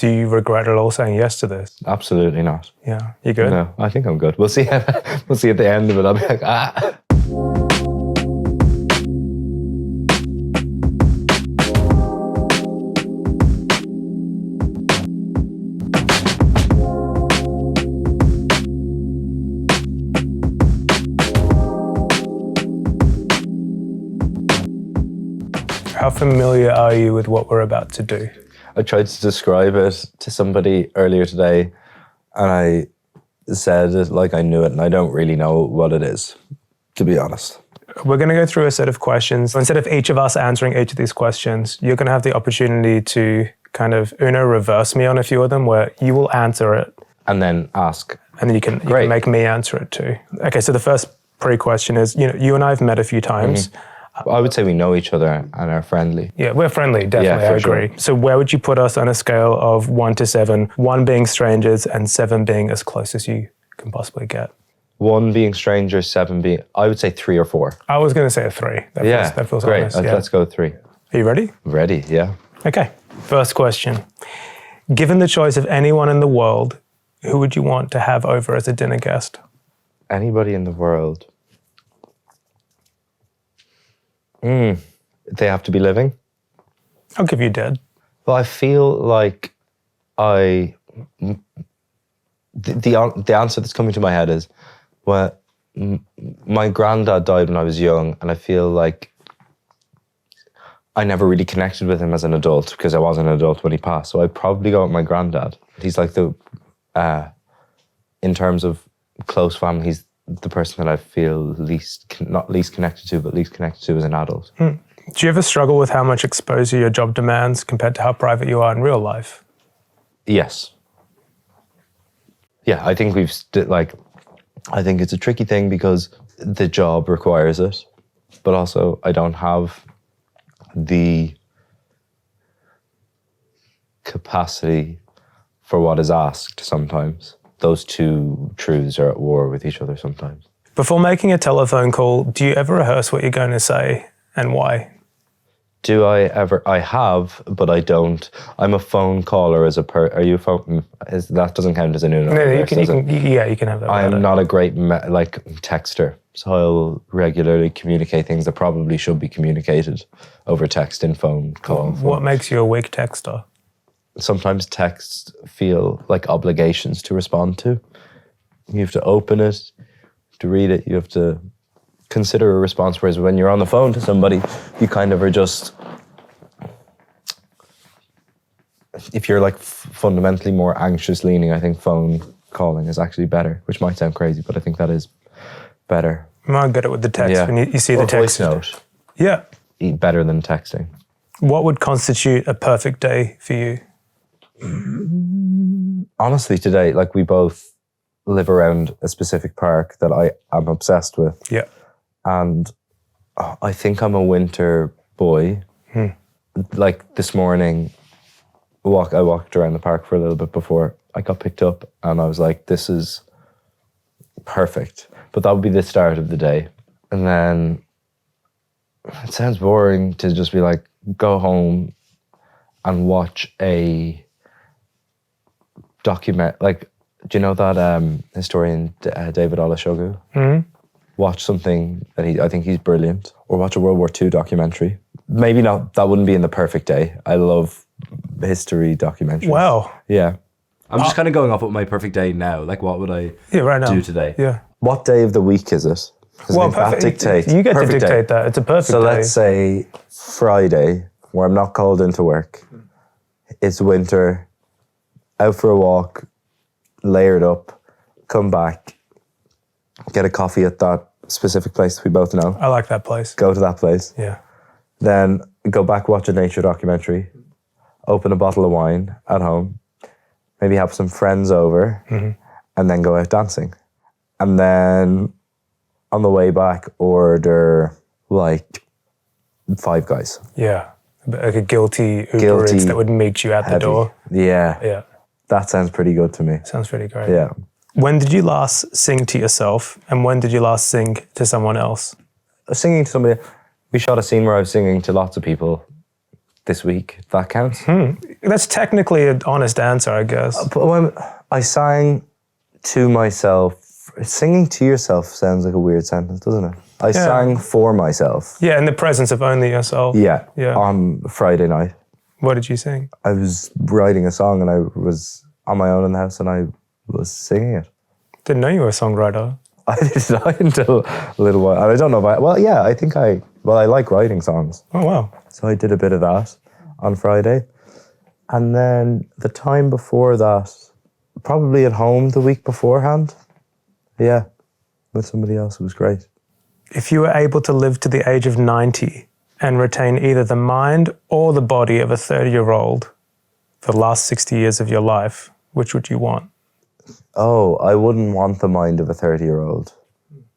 Do you regret at all saying yes to this? Absolutely not. Yeah. You good? No, I think I'm good. We'll see. We'll see at the end of it. I'll be like, ah. How familiar are you with what we're about to do? I tried to describe it to somebody earlier today, and I said it like I knew it, and I don't really know what it is, to be honest. We're going to go through a set of questions. Instead of each of us answering each of these questions, you're going to have the opportunity to kind of reverse me on a few of them, where you will answer it. And then ask. And then you can make me answer it too. Okay, so the first pre-question is, you and I have met a few times. Mm-hmm. I would say we know each other and are friendly. Yeah, we're friendly, definitely, Yeah, I agree. sure. So where would you put us on a scale of 1 to 7, 1 being strangers and 7 being as close as you can possibly get? 1 being strangers, 7 being, I would say 3 or 4. I was going to say a 3. That feels great. honest. Yeah. Let's go 3. Are you ready? Ready, yeah. Okay, first question. Given the choice of anyone in the world, who would you want to have over as a dinner guest? Anybody in the world. They have to be living? I'll give you dead. Well, I feel like the answer that's coming to my head is, well, my granddad died when I was young, and I feel like I never really connected with him as an adult because I was an adult when he passed. So I'd probably go with my granddad. He's like in terms of close family, he's the person that I feel not least connected to, but least connected to as an adult. Do you ever struggle with how much exposure your job demands compared to how private you are in real life? Yes. Yeah, I think I think it's a tricky thing because the job requires it, but also I don't have the capacity for what is asked sometimes. Those two truths are at war with each other sometimes. Before making a telephone call, do you ever rehearse what you're going to say and why? Do I ever? I have, but I don't. I'm a phone caller as a are you a phone? That doesn't count as a new number. No, you can have that. I am not a great texter, so I'll regularly communicate things that probably should be communicated over text in phone call. What makes you a weak texter? Sometimes texts feel like obligations to respond to. You have to open it, to read it, you have to consider a response, whereas when you're on the phone to somebody, you kind of are just, if you're like fundamentally more anxious leaning, I think phone calling is actually better, which might sound crazy, but I think that is better. I get it with the text. Yeah. When you see the text. Voice note. Yeah. Better than texting. What would constitute a perfect day for you? Honestly, today, like we both live around a specific park that I am obsessed with. Yeah. And I think I'm a winter boy. Like this morning, I walked around the park for a little bit before I got picked up, and I was like, this is perfect. But that would be the start of the day. And then it sounds boring to just be like, go home and watch a document, like, do you know that historian David Olusogun? Mm-hmm. Watch something that I think he's brilliant, or watch a World War II documentary. Maybe not, that wouldn't be in the perfect day. I love history documentaries. Wow. Yeah. I'm just kind of going off with my perfect day now. Like, what would I do today? Yeah. What day of the week is it? Well, that dictates. You get to dictate that. It's a perfect day. So let's say Friday, where I'm not called into work. It's winter, out for a walk, layered up, come back, get a coffee at that specific place we both know. I like that place. Go to that place. Yeah. Then go back, watch a nature documentary, open a bottle of wine at home, maybe have some friends over, and then go out dancing. And then on the way back, order like Five Guys. Yeah. Like a guilty Uber Eats that would meet you at the door. Yeah. Yeah. That sounds pretty good to me. Sounds pretty great. Yeah. When did you last sing to yourself, and when did you last sing to someone else? Singing to somebody, we shot a scene where I was singing to lots of people, this week. That counts. That's technically an honest answer, I guess. But when I sang to myself, singing to yourself sounds like a weird sentence, doesn't it? I sang for myself. Yeah, in the presence of only yourself. Yeah, Yeah. on Friday night. What did you sing? I was writing a song and I was on my own in the house and I was singing it. Didn't know you were a songwriter. I did not until a little while. And I don't know about, well, yeah, I like writing songs. Oh, wow. So I did a bit of that on Friday. And then the time before that, probably at home the week beforehand. Yeah, with somebody else. It was great. If you were able to live to the age of 90 and retain either the mind or the body of a 30-year-old for the last 60 years of your life, which would you want? Oh, I wouldn't want the mind of a 30-year-old.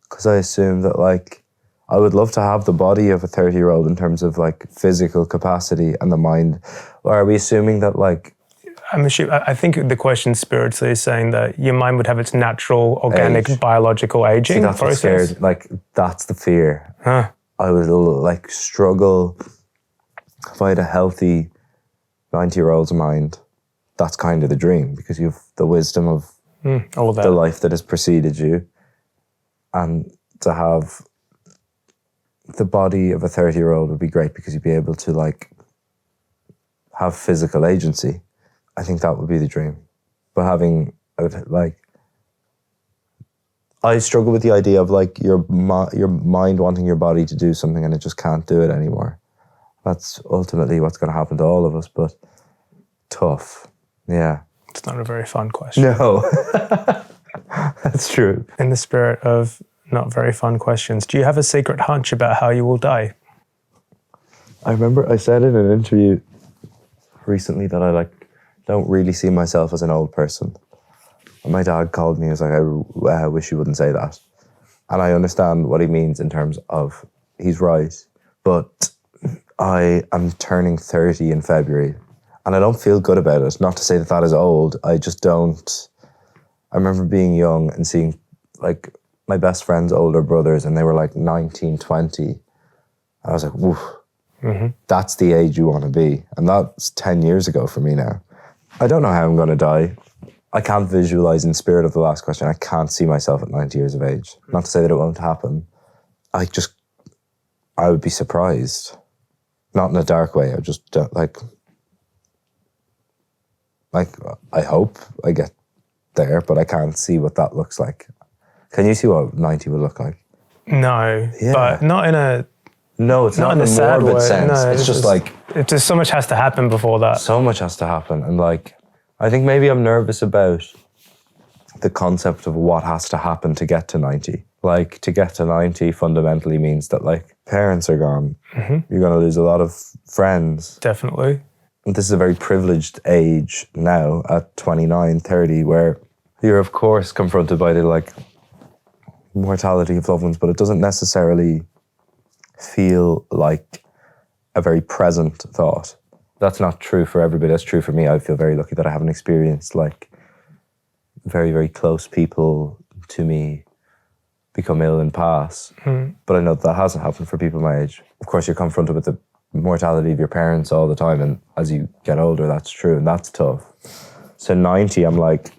Because I assume that, like, I would love to have the body of a 30-year-old in terms of, like, physical capacity and the mind. Or are we assuming that, like... I think the question spiritually is saying that your mind would have its natural, organic, biological aging that's process. Scared. Like, that's the fear. Huh. I would, like, struggle if I had a healthy 90-year-old's mind. That's kind of the dream, because you have the wisdom of all of that. the life that has preceded you. And to have the body of a 30-year-old would be great, because you'd be able to, like, have physical agency. I think that would be the dream. But having, like, I struggle with the idea of, like, your mind wanting your body to do something and it just can't do it anymore. That's ultimately what's going to happen to all of us, but tough. Yeah. It's not a very fun question. No. That's true. In the spirit of not very fun questions, do you have a secret hunch about how you will die? I remember I said in an interview recently that I, like, don't really see myself as an old person. And my dad called me, he was like, I wish you wouldn't say that. And I understand what he means in terms of, he's right. But I am turning 30 in February and I don't feel good about it. Not to say that that is old, I just don't. I remember being young and seeing, like, my best friend's older brothers and they were like 19, 20. I was like, woof, that's the age you want to be. And that's 10 years ago for me now. I don't know how I'm going to die. I can't visualize, in spirit of the last question, I can't see myself at 90 years of age. Not to say that it won't happen. I would be surprised. Not in a dark way. I just don't, like, I hope I get there, but I can't see what that looks like. Can you see what 90 would look like? No, Yeah. but not in a... No, it's not in a sad morbid way. sense. No, it's just like... It just so much has to happen before that. So much has to happen. And, like, I think maybe I'm nervous about the concept of what has to happen to get to 90. Like, to get to 90 fundamentally means that, like, parents are gone. You're going to lose a lot of friends. Definitely. And this is a very privileged age now at 29, 30, where you're, of course, confronted by the, like, mortality of loved ones, but it doesn't necessarily feel like a very present thought. That's not true for everybody. That's true for me. I feel very lucky that I haven't experienced, like, very, very close people to me become ill and pass. But I know that hasn't happened for people my age. Of course, you're confronted with the mortality of your parents all the time, and as you get older, that's true, and that's tough. So 90, I'm like,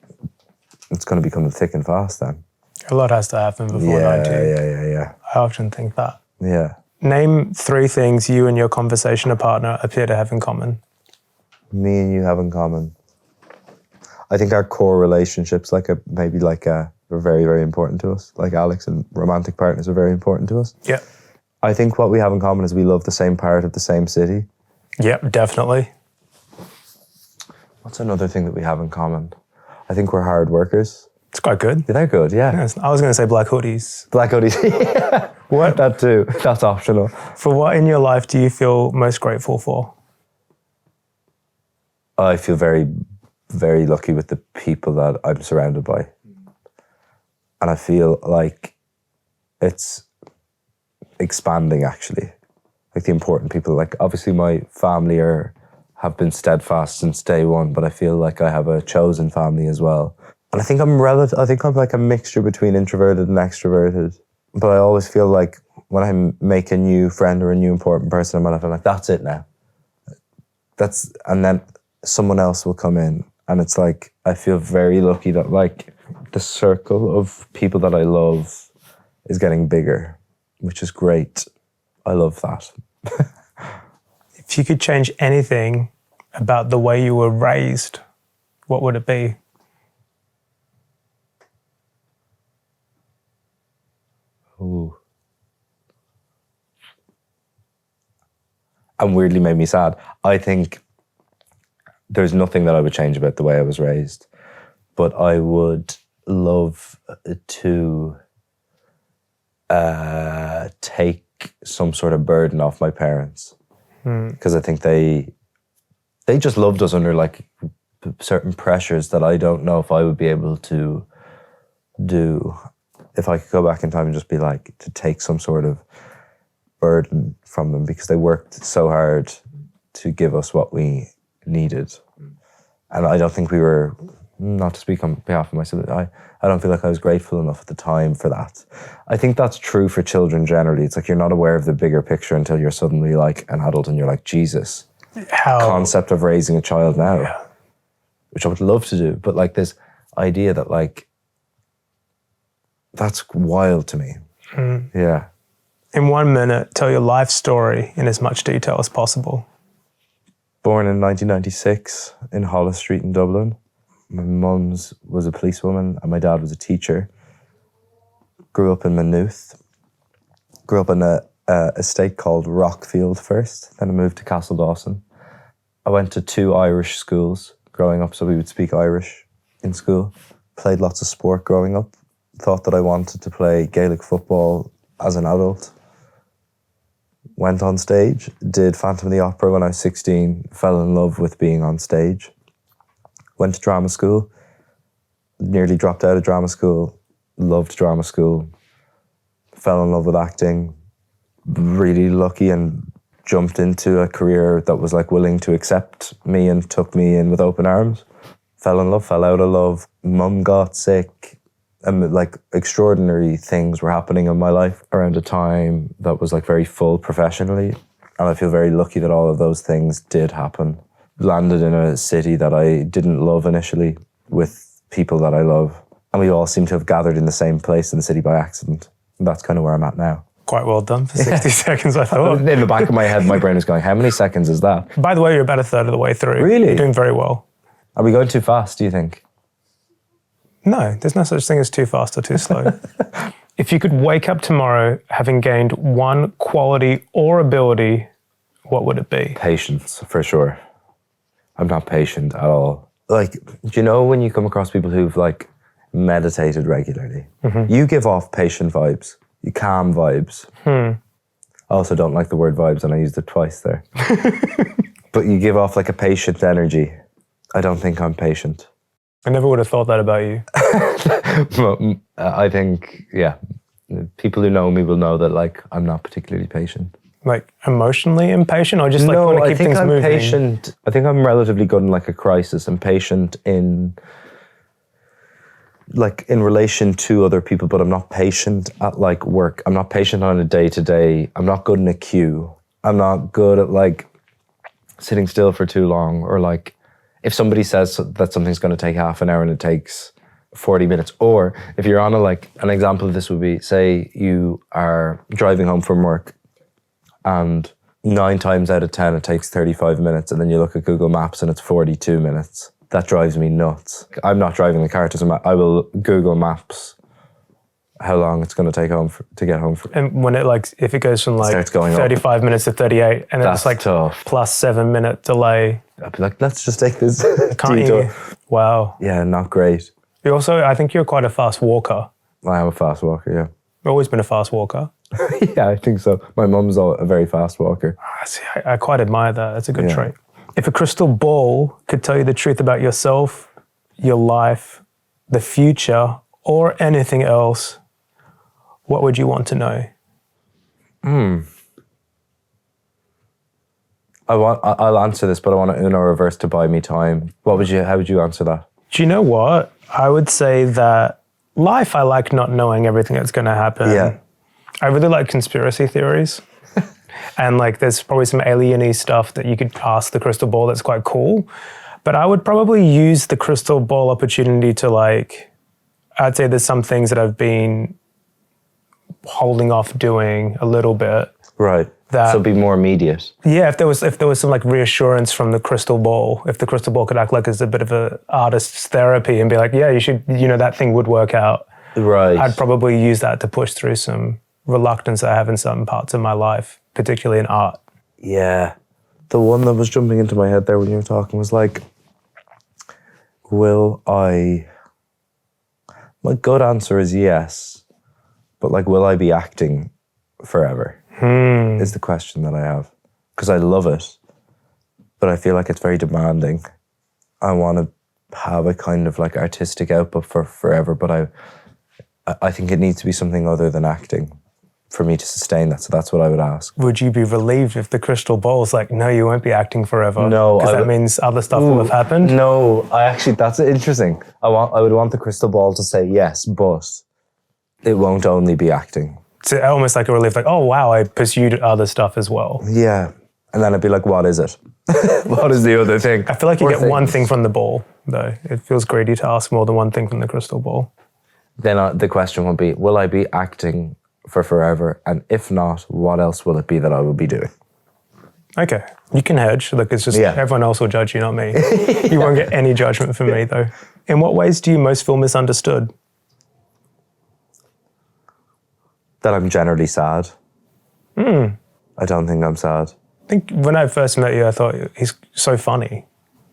it's going to become thick and fast then. A lot has to happen before 90. Yeah. I often think that. Yeah. Name 3 things you and your conversational partner appear to have in common. Me and you have in common. I think our core relationships, are very, very important to us. Like Alex and romantic partners are very important to us. Yeah. I think what we have in common is we love the same part of the same city. Yeah, definitely. What's another thing that we have in common? I think we're hard workers. It's quite good. They're good, yeah. Yes, I was going to say black hoodies. Black hoodies. Yeah. What? That too. That's optional. For what in your life do you feel most grateful for? I feel very, very lucky with the people that I'm surrounded by. And I feel like it's expanding, actually. Like the important people, like obviously my family have been steadfast since day one, but I feel like I have a chosen family as well. And I think I'm like a mixture between introverted and extroverted. But I always feel like when I make a new friend or a new important person in my life, I'm like, that's it now. and then someone else will come in, and it's like, I feel very lucky that like the circle of people that I love is getting bigger, which is great. I love that. If you could change anything about the way you were raised, what would it be? Ooh. And weirdly made me sad. I think there's nothing that I would change about the way I was raised, but I would love to take some sort of burden off my parents, because I think they just loved us under like certain pressures that I don't know if I would be able to do if I could go back in time and just be like, to take some sort of burden from them, because they worked so hard to give us what we needed. And I don't think we were, not to speak on behalf of my sibling, I don't feel like I was grateful enough at the time for that. I think that's true for children generally. It's like you're not aware of the bigger picture until you're suddenly like an adult and you're like, Jesus, concept of raising a child now, which I would love to do. But like this idea that like, that's wild to me. Yeah. In 1 minute, tell your life story in as much detail as possible. Born in 1996 in Holles Street in Dublin. My mum's was a policewoman and my dad was a teacher. Grew up in Maynooth. Grew up in a estate called Rockfield first, then I moved to Castle Dawson. I went to 2 Irish schools growing up, so we would speak Irish in school. Played lots of sport growing up. Thought that I wanted to play Gaelic football as an adult. Went on stage, did Phantom of the Opera when I was 16, fell in love with being on stage. Went to drama school, nearly dropped out of drama school, loved drama school, fell in love with acting, really lucky and jumped into a career that was like willing to accept me and took me in with open arms. Fell in love, fell out of love, mum got sick, and like extraordinary things were happening in my life around a time that was like very full professionally. And I feel very lucky that all of those things did happen. Landed in a city that I didn't love initially with people that I love. And we all seem to have gathered in the same place in the city by accident. And that's kind of where I'm at now. Quite well done for 60 seconds, I thought. In the back of my head, my brain was going, how many seconds is that? By the way, you're about a third of the way through. Really? You're doing very well. Are we going too fast, do you think? No, there's no such thing as too fast or too slow. If you could wake up tomorrow having gained one quality or ability, what would it be? Patience, for sure. I'm not patient at all. Like, do you know when you come across people who've like meditated regularly? You give off patient vibes, you calm vibes. I also don't like the word vibes and I used it twice there. But you give off like a patient energy. I don't think I'm patient. I never would have thought that about you. I think, yeah, people who know me will know that like I'm not particularly patient. Like emotionally impatient, or just like want to keep things moving? No, I think I'm patient. I think I'm relatively good in like a crisis. I'm patient in like in relation to other people, but I'm not patient at like work. I'm not patient on a day-to-day. I'm not good in a queue. I'm not good at like sitting still for too long, or like if somebody says that something's going to take half an hour and it takes 40 minutes, or if you're on a like, an example of this would be, say you are driving home from work and 9 times out of 10 it takes 35 minutes, and then you look at Google Maps and it's 42 minutes. That drives me nuts. I'm not driving the car I will Google Maps how long it's going to take to get home. And when it like, if it goes from like 35 up. minutes to 38, and then it's like tough. plus 7 minute delay. I'd be like, let's just take this Can't detour. you? Wow. Yeah, not great. You also, I think you're quite a fast walker. I am a fast walker, yeah. You've always been a fast walker. Yeah, I think so. My mum's a very fast walker. See, I quite admire that. That's a good trait. If a crystal ball could tell you the truth about yourself, your life, the future, or anything else, what would you want to know? I'll answer this, but I want Uno reverse to buy me time. How would you answer that? Do you know what? I would say that life, I like not knowing everything that's going to happen. Yeah. I really like conspiracy theories. And like, there's probably some alien-y stuff that you could ask the crystal ball that's quite cool. But I would probably use the crystal ball opportunity to like, I'd say there's some things that I've been holding off doing a little bit. Right. That, so be more immediate. Yeah, if there was some like reassurance from the crystal ball, if the crystal ball could act like as a bit of a artist's therapy and be like, yeah, you should, that thing would work out. Right. I'd probably use that to push through some reluctance that I have in certain parts of my life, particularly in art. Yeah. The one that was jumping into my head there when you were talking was like, my good answer is yes, but like, will I be acting forever? Is the question that I have. Because I love it, but I feel like it's very demanding. I want to have a kind of like artistic output for forever, but I think it needs to be something other than acting for me to sustain that. So that's what I would ask. Would you be relieved if the crystal ball's like, no, you won't be acting forever? No. Because that means other stuff will have happened? No, that's interesting. I would want the crystal ball to say yes, but it won't only be acting. It's almost like a relief, like, oh, wow, I pursued other stuff as well. Yeah. And then I'd be like, what is it? What is the other thing? I feel like you get one thing from the ball, though. It feels greedy to ask more than one thing from the crystal ball. Then the question would be, will I be acting for forever? And if not, what else will it be that I will be doing? Okay. You can hedge. Look, it's just everyone else will judge you, not me. You won't get any judgment from me, though. In what ways do you most feel misunderstood? That I'm generally sad. I don't think I'm sad. I think when I first met you, I thought he's so funny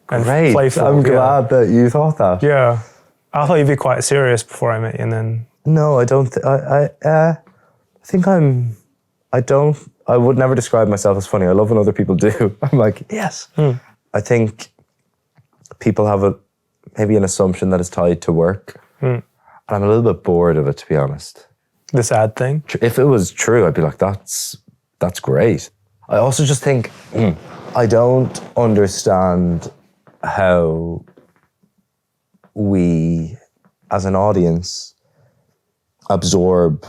and Great. playful. I'm glad that you thought that. Yeah. I thought you'd be quite serious before I met you, and then... No, I don't. I think I would never describe myself as funny. I love when other people do. I'm like, yes. I think people have maybe an assumption that is tied to work. And I'm a little bit bored of it, to be honest. The sad thing? If it was true, I'd be like, that's great. I also just think, I don't understand how we, as an audience, absorb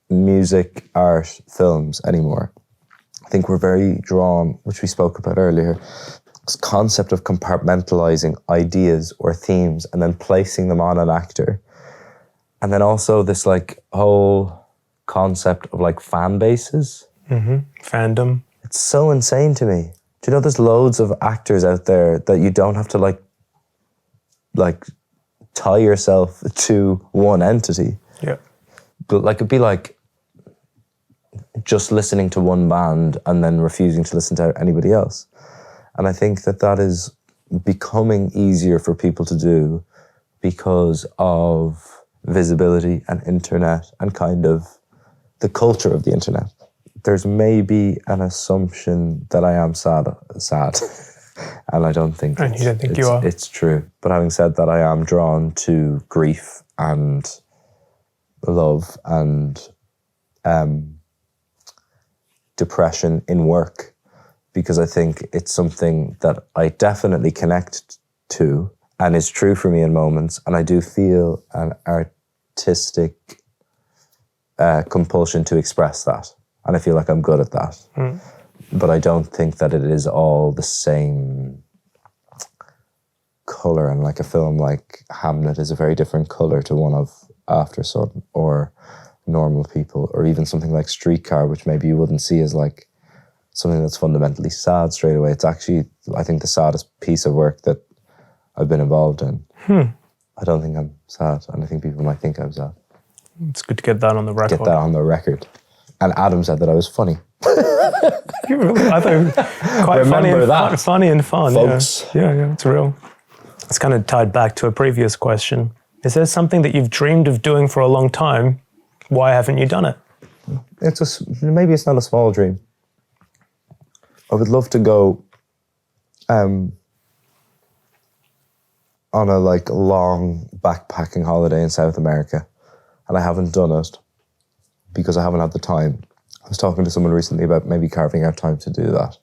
music, art, films anymore. I think we're very drawn, which we spoke about earlier, this concept of compartmentalizing ideas or themes and then placing them on an actor. And then also this like whole concept of like fan bases. Fandom. It's so insane to me. Do you know there's loads of actors out there that you don't have to like tie yourself to one entity. Yeah. But like it'd be like just listening to one band and then refusing to listen to anybody else. And I think that is becoming easier for people to do because of visibility and internet and kind of the culture of the internet. There's maybe an assumption that I am sad, and I don't think and you don't think you are. It's true. But having said that, I am drawn to grief and love and depression in work because I think it's something that I definitely connect to and is true for me in moments, and I do feel an artistic compulsion to express that, and I feel like I'm good at that. But I don't think that it is all the same colour, and like a film like Hamnet is a very different colour to one of Aftersun or Normal People, or even something like Streetcar, which maybe you wouldn't see as like something that's fundamentally sad straight away. It's actually, I think, the saddest piece of work that I've been involved in. I don't think I'm sad, and I think people might think I'm sad. It's good to get that on the record. Get that on the record. And Adam said that I was funny. You really, I thought quite Remember funny and fun, folks. Yeah, it's real. It's kind of tied back to a previous question. Is there something that you've dreamed of doing for a long time? Why haven't you done it? Maybe it's not a small dream. I would love to go on a like long backpacking holiday in South America, and I haven't done it because I haven't had the time. I was talking to someone recently about maybe carving out time to do that.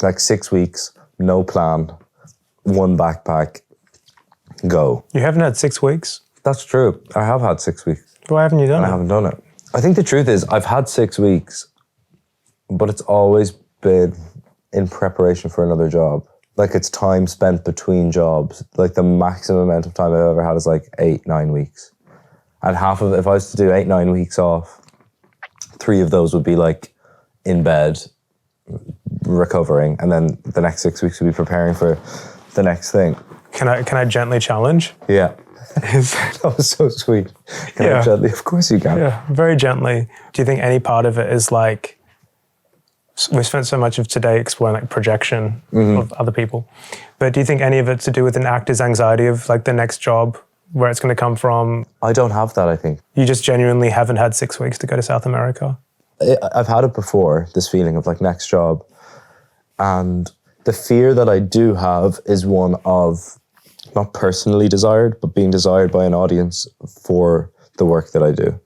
Like 6 weeks, no plan, one backpack, go. You haven't had 6 weeks? That's true. I have had 6 weeks. Why haven't you done it? I haven't done it. I think the truth is I've had 6 weeks but it's always been in preparation for another job. Like it's time spent between jobs. Like the maximum amount of time I've ever had is like 8-9 weeks. And half of it, if I was to do 8-9 weeks off, 3 of those would be like in bed, recovering. And then the next 6 weeks would be preparing for the next thing. Can I gently challenge? Yeah. That was so sweet. Can I gently? Of course you can. Yeah, very gently. Do you think any part of it is like, we spent so much of today exploring like projection of other people, but do you think any of it's to do with an actor's anxiety of like the next job, where it's going to come from? I don't have that, I think. You just genuinely haven't had 6 weeks to go to South America? I've had it before, this feeling of like next job. And the fear that I do have is one of not personally desired, but being desired by an audience for the work that I do.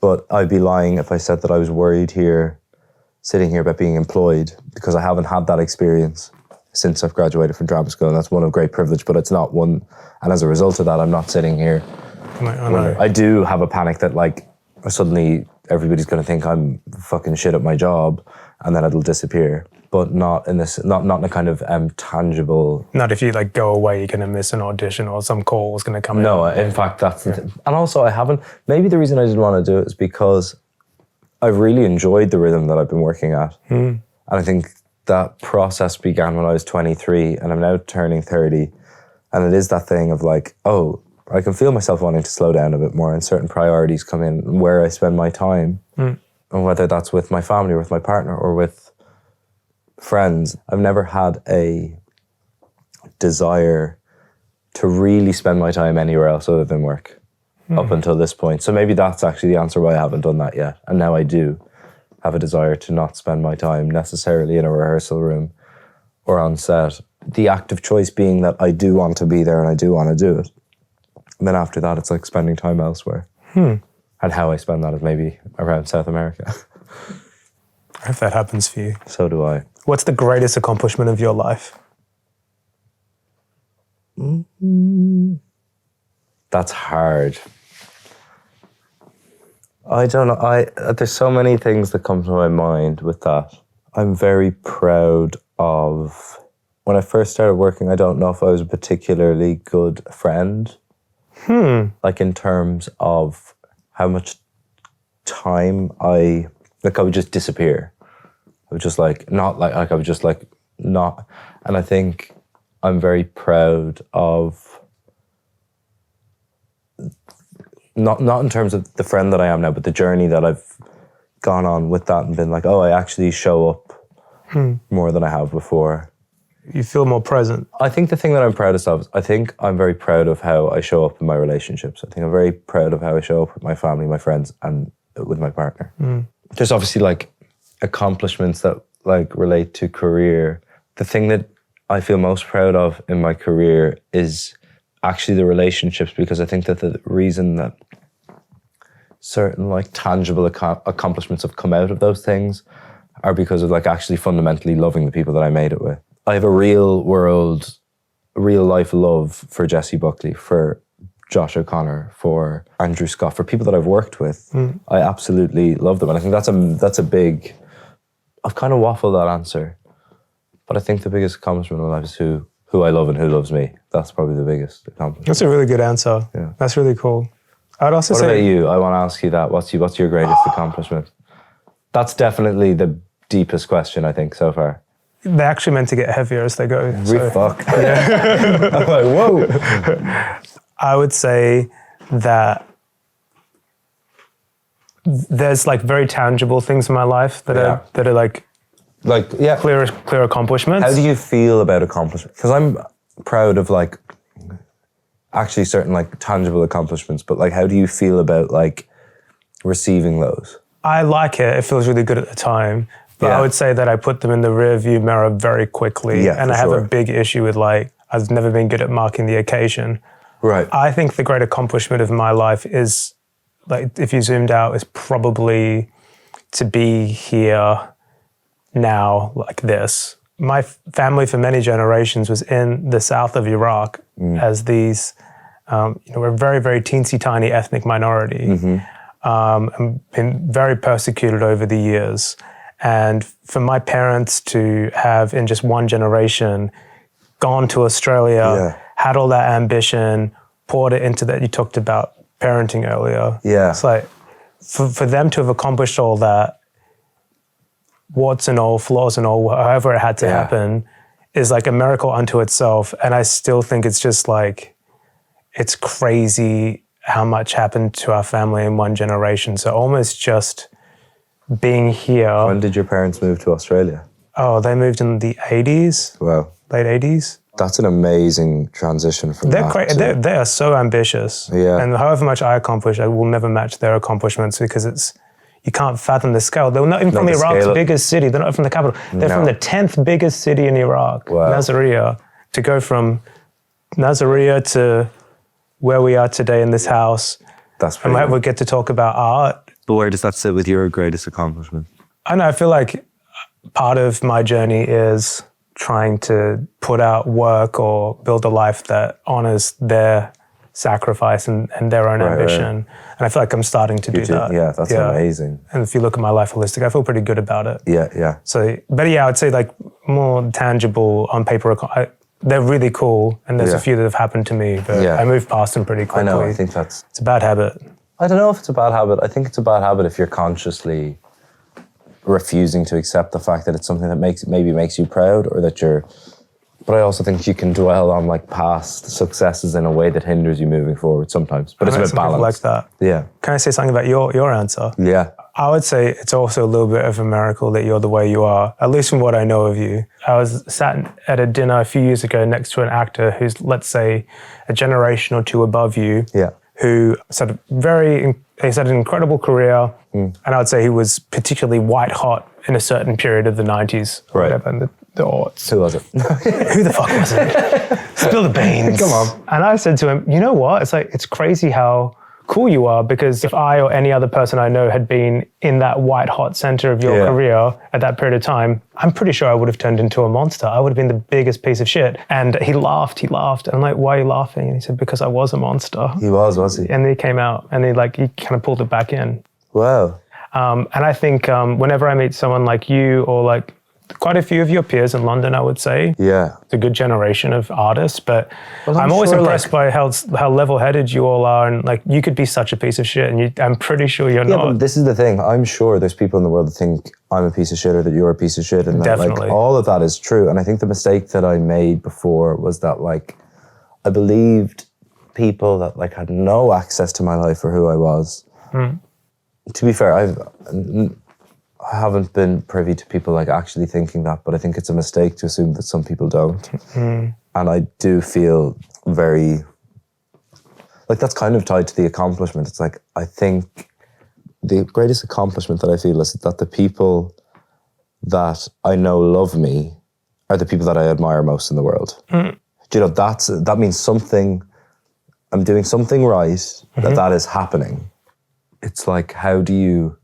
But I'd be lying if I said that I was worried here, sitting here about being employed, because I haven't had that experience since I've graduated from drama school, and that's one of great privilege, but it's not one. And as a result of that, I'm not sitting here. I do have a panic that like suddenly everybody's going to think I'm fucking shit at my job, and then it'll disappear. But not in this, not in a kind of tangible. Not if you like go away, you're going to miss an audition or some call is going to come in. No, in fact, that's the thing. And also I haven't, maybe the reason I didn't want to do it is because I've really enjoyed the rhythm that I've been working at. And I think that process began when I was 23 and I'm now turning 30. And it is that thing of like, oh, I can feel myself wanting to slow down a bit more and certain priorities come in where I spend my time. And whether that's with my family or with my partner or with friends. I've never had a desire to really spend my time anywhere else other than work up until this point. So maybe that's actually the answer why I haven't done that yet. And now I do have a desire to not spend my time necessarily in a rehearsal room or on set. The active choice being that I do want to be there and I do want to do it. And then after that, it's like spending time elsewhere. And how I spend that is maybe around South America. I hope that happens for you. So do I. What's the greatest accomplishment of your life? That's hard. I don't know. There's so many things that come to my mind with that. I'm very proud of, when I first started working, I don't know if I was a particularly good friend. Like in terms of how much time I would just disappear. I was just like, not like I was just like, not. And I think I'm very proud of, not in terms of the friend that I am now, but the journey that I've gone on with that and been like, oh, I actually show up more than I have before. You feel more present. I think the thing that I'm proudest of is I think I'm very proud of how I show up in my relationships. I think I'm very proud of how I show up with my family, my friends, and with my partner. There's obviously like accomplishments that like relate to career. The thing that I feel most proud of in my career is actually the relationships, because I think that the reason that certain like tangible accomplishments have come out of those things are because of like actually fundamentally loving the people that I made it with. I have a real life love for Jesse Buckley, for Josh O'Connor, for Andrew Scott, for people that I've worked with. I absolutely love them. And I think that's a big, I've kind of waffled that answer, but I think the biggest accomplishment in my life is who I love and who loves me. That's probably the biggest accomplishment. That's a really good answer. Yeah. That's really cool. I'd also say... What about you? I want to ask you that. What's your greatest accomplishment? That's definitely the deepest question, I think, so far. They're actually meant to get heavier as they go. Fuck. Yeah. I'm like, whoa. I would say that there's like very tangible things in my life that are like clear accomplishments. How do you feel about accomplishments? Because I'm proud of like actually certain like tangible accomplishments, but like how do you feel about like receiving those? I like it. It feels really good at the time. But I would say that I put them in the rear view mirror very quickly. And I have a big issue with like, I've never been good at marking the occasion. Right. I think the great accomplishment of my life is, like, if you zoomed out, is probably to be here now like this. My family for many generations was in the south of Iraq as these, we're a very, very teensy tiny ethnic minority and been very persecuted over the years. And for my parents to have, in just one generation, gone to Australia, had all that ambition, poured it into that. You talked about parenting earlier. Yeah. It's like, for them to have accomplished all that, warts and all, flaws and all, however it had to happen, is like a miracle unto itself. And I still think it's just like, it's crazy how much happened to our family in one generation. So almost just being here. When did your parents move to Australia? Oh, they moved in the 80s. Wow. Late 80s. That's an amazing transition from They are so ambitious. Yeah. And however much I accomplish, I will never match their accomplishments because you can't fathom the scale. They're not even from Iraq's biggest city. They're not from the capital. They're from the 10th biggest city in Iraq, Nasiriyah. To go from Nasiriyah to where we are today in this house. That's pretty and we get to talk about art. But where does that sit with your greatest accomplishment? I know, I feel like part of my journey is trying to put out work or build a life that honors their sacrifice and their own ambition. Right. And I feel like I'm starting to do that. Yeah, that's amazing. And if you look at my life holistic, I feel pretty good about it. Yeah. So, but yeah, I'd say like more tangible on paper. They're really cool. And there's a few that have happened to me, but I move past them pretty quickly. I know, I think it's a bad habit. I don't know if it's a bad habit. I think it's a bad habit if you're consciously refusing to accept the fact that it's something that maybe makes you proud, or that you're. But I also think you can dwell on like past successes in a way that hinders you moving forward sometimes. But it's a bit balanced. Like that. Yeah. Can I say something about your answer? Yeah. I would say it's also a little bit of a miracle that you're the way you are, at least from what I know of you. I was sat at a dinner a few years ago next to an actor who's, let's say, a generation or two above you. Yeah. Who had an incredible career, and I would say he was particularly white hot in a certain period of the 90s, or whatever, in the aughts. Who was it? Who the fuck was it? Spill the beans. Come on. And I said to him, you know what? It's crazy how cool you are, because if I or any other person I know had been in that white hot center of your career at that period of time, I'm pretty sure I would have turned into a monster. I would have been the biggest piece of shit. And he laughed. And I'm like, why are you laughing? And he said, because I was a monster. He was he? And then he came out and he kind of pulled it back in. Wow. And I think whenever I meet someone like you, or like quite a few of your peers in London, I would say. Yeah. It's a good generation of artists, but I'm always impressed by how level-headed you all are, and like you could be such a piece of shit, and I'm pretty sure you're not. But this is the thing. I'm sure there's people in the world that think I'm a piece of shit, or that you're a piece of shit, and that, like, all of that is true. And I think the mistake that I made before was that, like, I believed people that like had no access to my life or who I was. To be fair, I haven't been privy to people like actually thinking that, but I think it's a mistake to assume that some people don't. And I do feel very, like, that's kind of tied to the accomplishment. It's like, I think the greatest accomplishment that I feel is that the people that I know love me are the people that I admire most in the world. Do you know, that means something, I'm doing something right, that is happening. It's like, how do you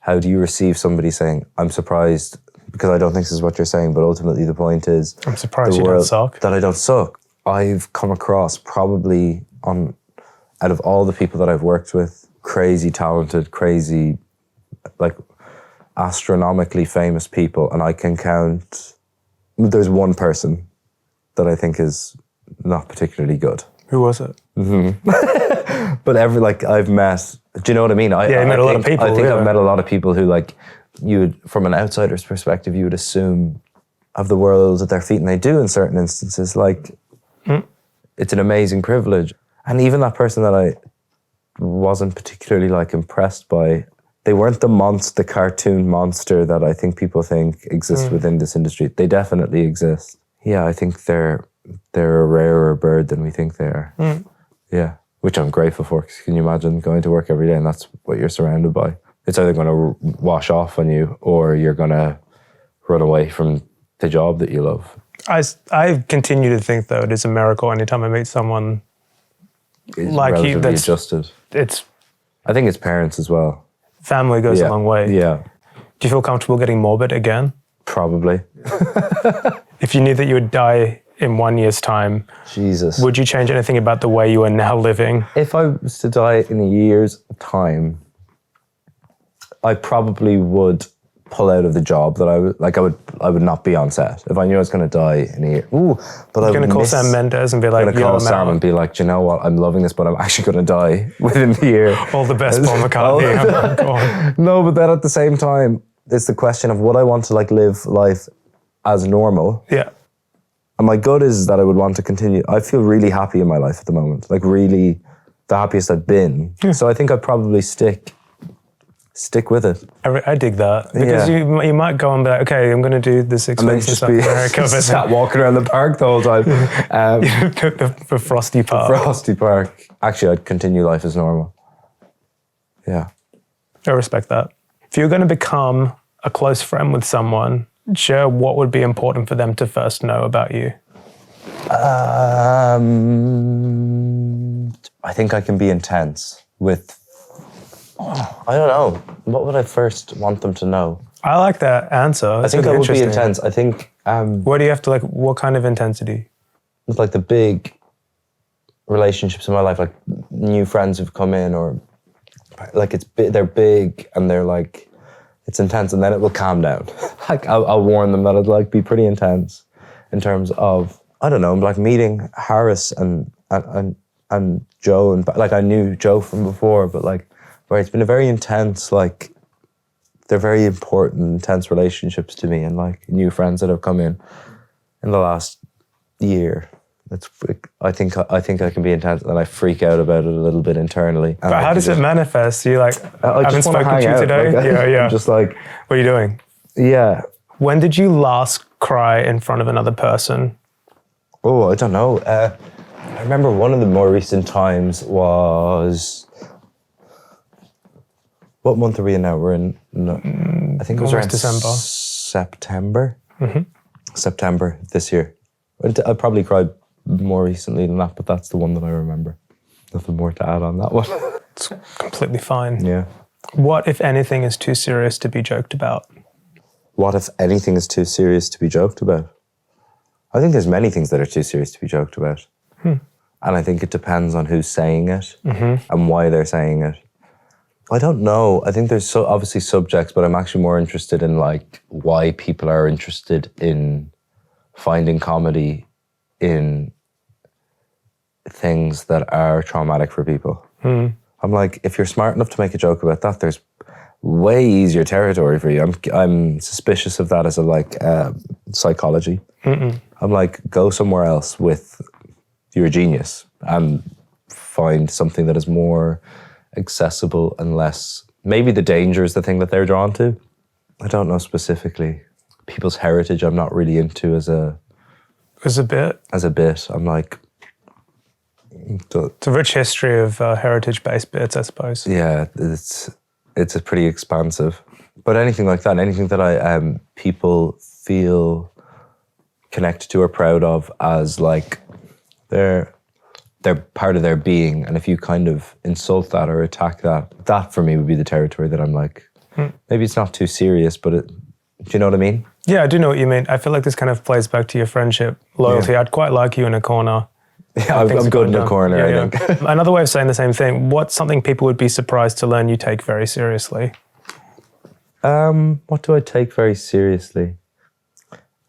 receive somebody saying, I'm surprised, because I don't think this is what you're saying, but ultimately the point is, I'm surprised you don't suck. That I don't suck. I've come across probably out of all the people that I've worked with, crazy talented, crazy, like astronomically famous people, and I can count, there's one person that I think is not particularly good. Who was it? But I've met, do you know what I mean? You met a lot of people. I think I've met a lot of people who, like, you would, from an outsider's perspective, you would assume have the world at their feet, and they do in certain instances. Like, it's an amazing privilege. And even that person that I wasn't particularly like impressed by, they weren't the cartoon monster that I think people think exists within this industry. They definitely exist. Yeah, I think they're a rarer bird than we think they are. Yeah, which I'm grateful for, because can you imagine going to work every day and that's what you're surrounded by? It's either going to wash off on you, or you're going to run away from the job that you love. I continue to think, though, it is a miracle anytime I meet someone like you that's adjusted. I think it's parents as well. Family goes a long way. Yeah. Do you feel comfortable getting morbid again? Probably. If you knew that you would die in 1 year's time, Jesus, would you change anything about the way you are now living? If I was to die in a year's time, I probably would pull out of the job that I would not be on set if I knew I was going to die in a year. But I'm going to call Sam Mendes and be like, going to call Sam and be like, do you know what? I'm loving this, but I'm actually going to die within the year. All the best Paul McCartney. No, but then at the same time, it's the question of would I want to like live life as normal? Yeah. And my gut is that I would want to continue. I feel really happy in my life at the moment, like really the happiest I've been. Yeah. So I think I'd probably stick with it. I dig that because you might go and be like, okay, I'm going to do the 6 weeks in South America. Sat walking around the park the whole time. The Frosty Park. Frosty Park. Actually, I'd continue life as normal. Yeah. I respect that. If you're going to become a close friend with someone, share what would be important for them to first know about you. I think I can be intense with, I don't know, what would I first want them to know? I like that answer. That's I think I would be intense. I think... what do you have to like, what kind of intensity? With like the big relationships in my life, like new friends who've come in or like they're big and they're like, it's intense and then it will calm down. Like I'll warn them that it'll like be pretty intense in terms of, I don't know, like meeting Harris and Joe and like I knew Joe from before, but like where it's been a very intense, like they're very important, intense relationships to me and like new friends that have come in the last year. I think I can be intense and I freak out about it a little bit internally. But how does it manifest? You like, I haven't spoken to you today? Like, yeah. Just like... What are you doing? Yeah. When did you last cry in front of another person? Oh, I don't know. I remember one of the more recent times was... What month are we in now? We're in... No, I think it was around December. September. Mm-hmm. September this year. I probably cried more recently than that, but that's the one that I remember. Nothing more to add on that one. It's completely fine. Yeah. What, if anything, is too serious to be joked about? What, if anything, is too serious to be joked about? I think there's many things that are too serious to be joked about. And I think it depends on who's saying it and why they're saying it. I don't know. I think there's obviously subjects, but I'm actually more interested in like why people are interested in finding comedy in things that are traumatic for people. I'm like, if you're smart enough to make a joke about that, there's way easier territory for you. I'm suspicious of that as a like psychology. I'm like, go somewhere else with your genius and find something that is more accessible and less. Maybe the danger is the thing that they're drawn to. I don't know specifically. People's heritage, I'm not really into as a bit. I'm like... It's a rich history of heritage-based bits, I suppose. Yeah, it's a pretty expansive. But anything like that, anything that people feel connected to or proud of as like they're part of their being, and if you kind of insult that or attack that for me would be the territory that I'm like, maybe it's not too serious, but do you know what I mean? Yeah, I do know what you mean. I feel like this kind of plays back to your friendship, loyalty. Yeah. I'd quite like you in a corner. Yeah, I'm good in a corner, I think. Another way of saying the same thing, what's something people would be surprised to learn you take very seriously? What do I take very seriously?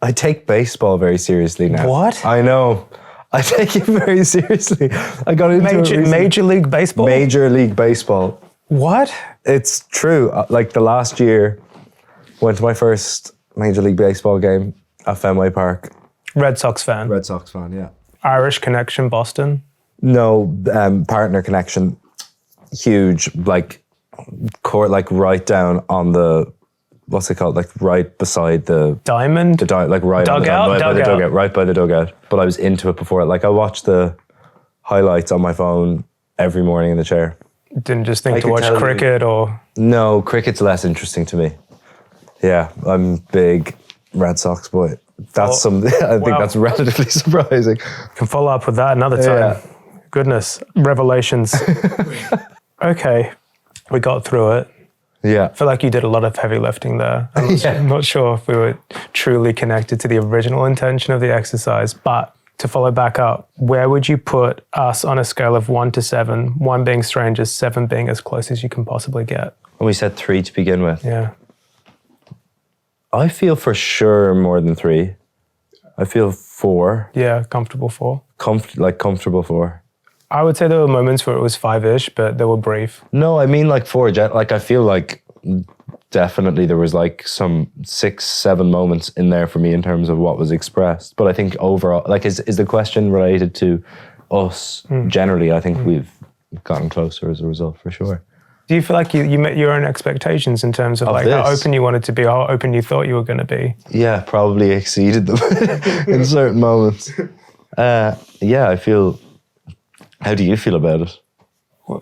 I take baseball very seriously now. What? I know. I take it very seriously. I got into Major League Baseball? Major League Baseball. What? It's true. Like the last year, went to my first Major League Baseball game at Fenway Park. Red Sox fan? Red Sox fan, yeah. Irish connection, Boston? No, partner connection. Huge, like, court, like right down on the, what's it called? Like right beside the... Diamond? Like right dugout? On the, by the dugout, right by the dugout. But I was into it before. Like I watched the highlights on my phone every morning in the chair. Didn't just think to watch cricket or... No, cricket's less interesting to me. Yeah, I'm big Red Sox boy. That's I think that's relatively surprising. Can follow up with that another time. Yeah. Goodness, revelations. Okay, we got through it. Yeah. I feel like you did a lot of heavy lifting there. I'm not sure if we were truly connected to the original intention of the exercise, but to follow back up, where would you put us on a scale of 1 to 7, 1 being strangers, 7 being as close as you can possibly get? And we said 3 to begin with. Yeah. I feel for sure more than 3. I feel 4. Yeah, comfortable 4. Comfortable 4. I would say there were moments where it was 5-ish, but they were brief. No, I mean like 4. Like I feel like definitely there was like some 6, 7 moments in there for me in terms of what was expressed. But I think overall, like is the question related to us generally? I think we've gotten closer as a result for sure. Do you feel like you met your own expectations in terms of like how open you wanted to be, how open you thought you were going to be? Yeah, probably exceeded them in certain moments. Yeah, I feel... How do you feel about it?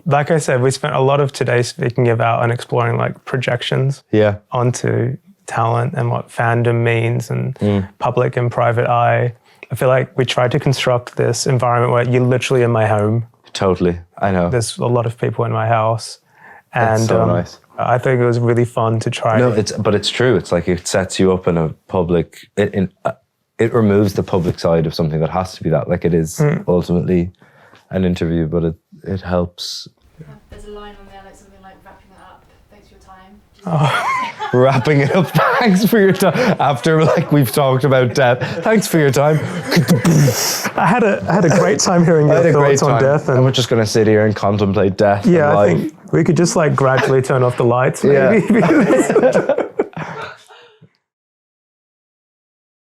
Like I said, we spent a lot of today speaking about and exploring like projections onto talent and what fandom means and public and private eye. I feel like we tried to construct this environment where you're literally in my home. Totally, I know. There's a lot of people in my house. And it's so nice. I think it was really fun to try. No, but it's true. It's like it sets you up in a public... It removes the public side of something that has to be that. Like it is ultimately an interview, but it helps. There's a line on there, like something like wrapping it up. Thanks for your time. Wrapping it up. Thanks for your time. After like we've talked about death. Thanks for your time. I had a great time hearing your thoughts on death. And we're just going to sit here and contemplate death. Yeah, I think we could just like gradually turn off the lights maybe. Yeah.